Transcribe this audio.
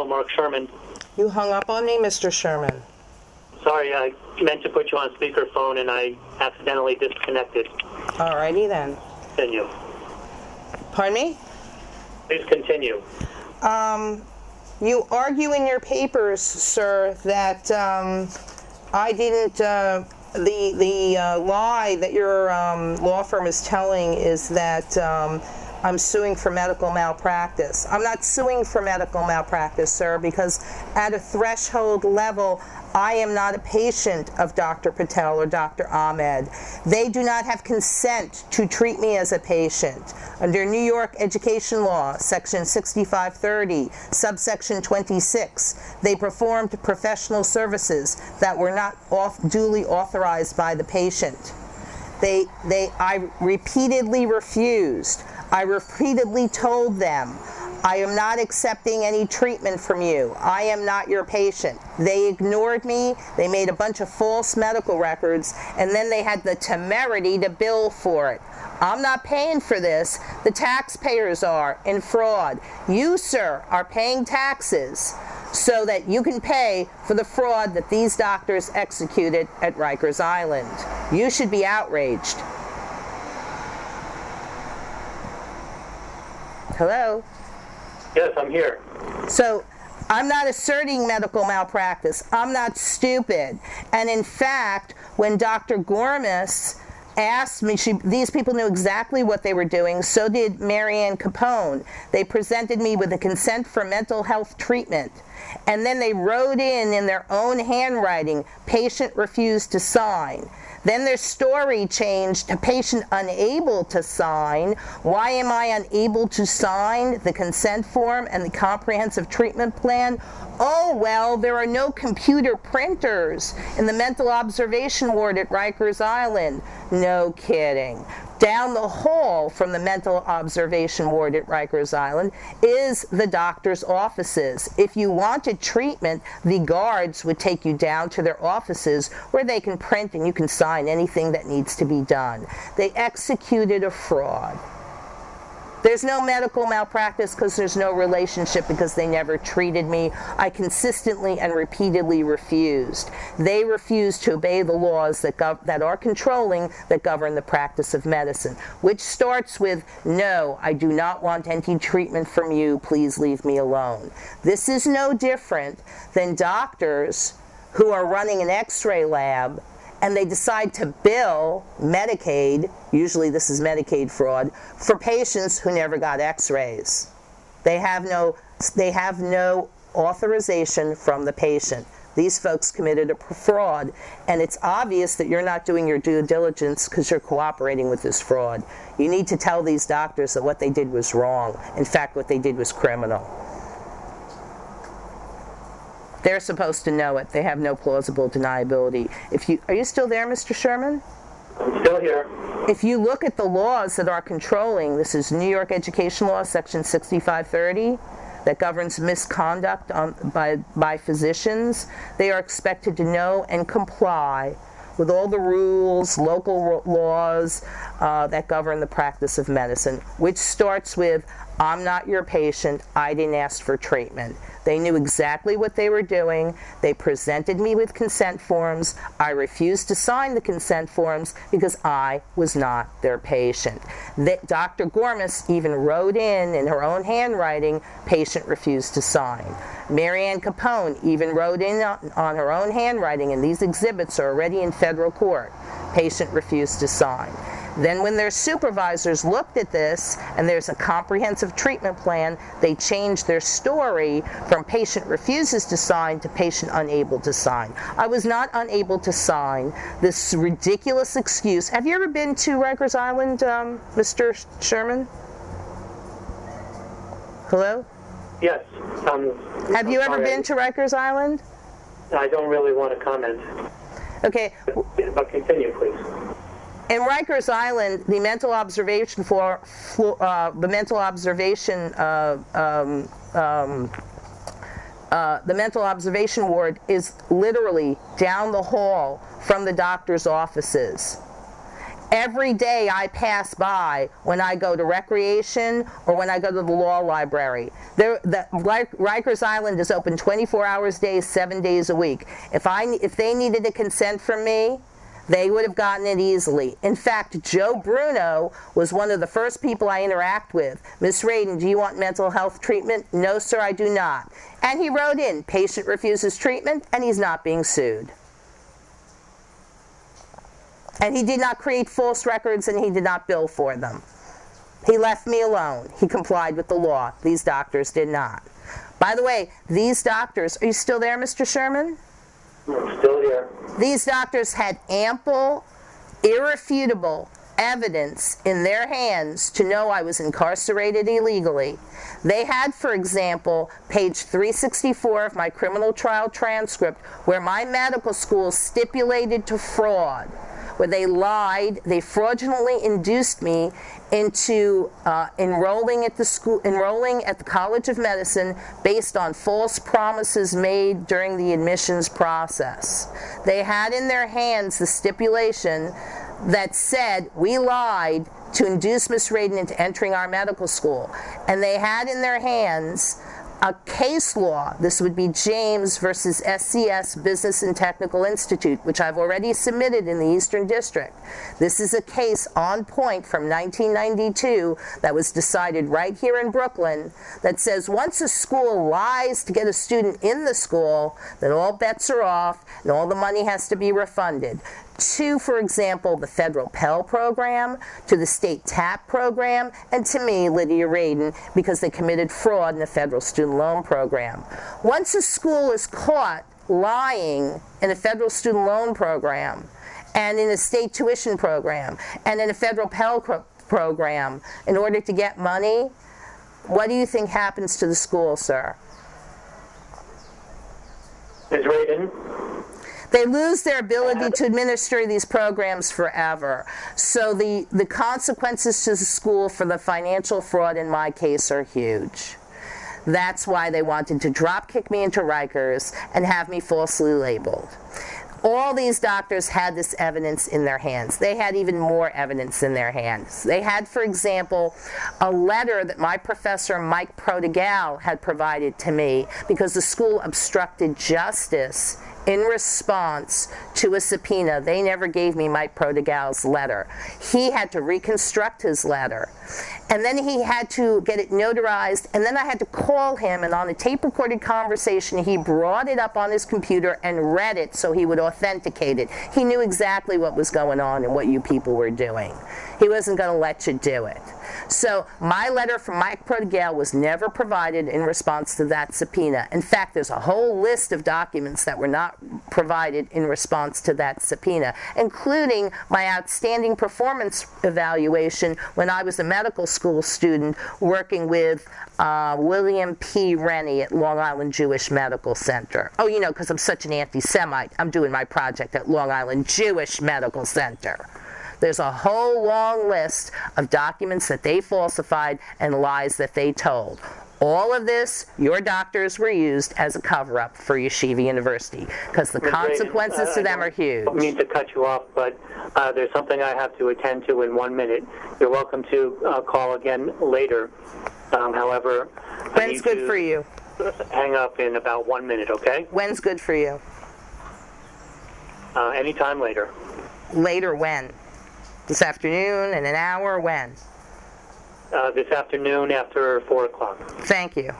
Hello, Marc Sherman. You hung up on me, Mr. Sherman. Sorry, I meant to put you on speakerphone and I accidentally disconnected. Alrighty then. Continue. Pardon me? Please continue. You argue in your papers, sir, that I didn't, the lie that your law firm is telling is that I'm suing for medical malpractice. I'm not suing for medical malpractice, sir, because at a threshold level, I am not a patient of Dr. Patel or Dr. Ahmed. They do not have consent to treat me as a patient. Under New York Education Law, Section 6530, subsection 26, they performed professional services that were not duly authorized by the patient. I repeatedly refused. I repeatedly told them, I am not accepting any treatment from you. I am not your patient. They ignored me. They made a bunch of false medical records, and then they had the temerity to bill for it. I'm not paying for this. The taxpayers are in fraud. You, sir, are paying taxes so that you can pay for the fraud that these doctors executed at Rikers Island. You should be outraged. Hello? Yes, I'm here. So, I'm not asserting medical malpractice. I'm not stupid. And in fact, when Dr. Gormus asked me, these people knew exactly what they were doing, so did Marianne Capone. They presented me with a consent for mental health treatment. And then they wrote in their own handwriting, patient refused to sign. Then their story changed to patient unable to sign. Why am I unable to sign the consent form and the comprehensive treatment plan? Oh, well, there are no computer printers in the mental observation ward at Rikers Island. No kidding. Down the hall from the mental observation ward at Rikers Island is the doctor's offices. If you wanted treatment, the guards would take you down to their offices where they can print and you can sign anything that needs to be done. They executed a fraud. There's no medical malpractice because there's no relationship, because they never treated me. I consistently and repeatedly refused. They refused to obey the laws that are controlling, that govern the practice of medicine, which starts with, no, I do not want any treatment from you, please leave me alone. This is no different than doctors who are running an X-ray lab and they decide to bill Medicaid, usually this is Medicaid fraud, for patients who never got X-rays. They have no authorization from the patient. These folks committed a fraud, and it's obvious that you're not doing your due diligence because you're cooperating with this fraud. You need to tell these doctors that what they did was wrong. In fact, what they did was criminal. They're supposed to know it. They have no plausible deniability. Are you still there, Mr. Sherman? I'm still here. If you look at the laws that are controlling, this is New York Education Law, Section 6530, that governs misconduct by physicians. They are expected to know and comply with all the rules, local laws that govern the practice of medicine, which starts with, I'm not your patient, I didn't ask for treatment. They knew exactly what they were doing. They presented me with consent forms. I refused to sign the consent forms because I was not their patient. Dr. Gormus even wrote in her own handwriting, patient refused to sign. Marianne Capone even wrote in on her own handwriting, and these exhibits are already in federal court, patient refused to sign. Then when their supervisors looked at this, and there's a comprehensive treatment plan, they changed their story from patient refuses to sign to patient unable to sign. I was not unable to sign. This ridiculous excuse. Have you ever been to Rikers Island, Mr. Sherman? Hello? Yes. Have you ever been to Rikers Island? I don't really want to comment. Okay. But continue, please. In Rikers Island, the mental observation the mental observation ward is literally down the hall from the doctor's offices. Every day I pass by when I go to recreation or when I go to the law library. Rikers Island is open 24 hours a day, 7 days a week. If they needed a consent from me, they would have gotten it easily. In fact, Joe Bruno was one of the first people I interact with. Miss Radin, do you want mental health treatment? No, sir, I do not. And he wrote in, patient refuses treatment, and he's not being sued. And he did not create false records, and he did not bill for them. He left me alone. He complied with the law. These doctors did not. By the way, these doctors, are you still there, Mr. Sherman? I'm still here. These doctors had ample, irrefutable evidence in their hands to know I was incarcerated illegally. They had, for example, page 364 of my criminal trial transcript, where my medical school stipulated to fraud, where they lied, they fraudulently induced me into enrolling at the College of Medicine based on false promises made during the admissions process. They had in their hands the stipulation that said we lied to induce Miss Radin into entering our medical school. And they had in their hands a case law. This would be James versus SCS Business and Technical Institute, which I've already submitted in the Eastern District. This is a case on point from 1992 that was decided right here in Brooklyn that says once a school lies to get a student in the school, then all bets are off and all the money has to be refunded. To, for example, the federal Pell program, to the state TAP program, and to me, Lydia Radin, because they committed fraud in the federal student loan program. Once a school is caught lying in a federal student loan program, and in a state tuition program, and in a federal Pell program, in order to get money, what do you think happens to the school, sir? Ms. Radin? They lose their ability to administer these programs forever. So the consequences to the school for the financial fraud in my case are huge. That's why they wanted to drop kick me into Rikers and have me falsely labeled. All these doctors had this evidence in their hands. They had even more evidence in their hands. They had, for example, a letter that my professor, Mike Protegal, had provided to me because the school obstructed justice in response to a subpoena. They never gave me Mike Protegal's letter. He had to reconstruct his letter. And then he had to get it notarized, and then I had to call him, and on a tape-recorded conversation, he brought it up on his computer and read it so he would authenticate it. He knew exactly what was going on and what you people were doing. He wasn't going to let you do it. So my letter from Mike Protegal was never provided in response to that subpoena. In fact, there's a whole list of documents that were not provided in response to that subpoena, including my outstanding performance evaluation when I was a medical school student working with William P. Rennie at Long Island Jewish Medical Center. Oh, you know, because I'm such an anti-Semite, I'm doing my project at Long Island Jewish Medical Center. There's a whole long list of documents that they falsified and lies that they told. All of this, your doctors were used as a cover-up for Yeshiva University because the consequences to them are huge. I don't mean to cut you off, but there's something I have to attend to in 1 minute. You're welcome to call again later. However, when's good for you? Hang up in about 1 minute, okay? When's good for you? Anytime later. Later when? This afternoon, in an hour, when? This afternoon after 4 o'clock. Thank you.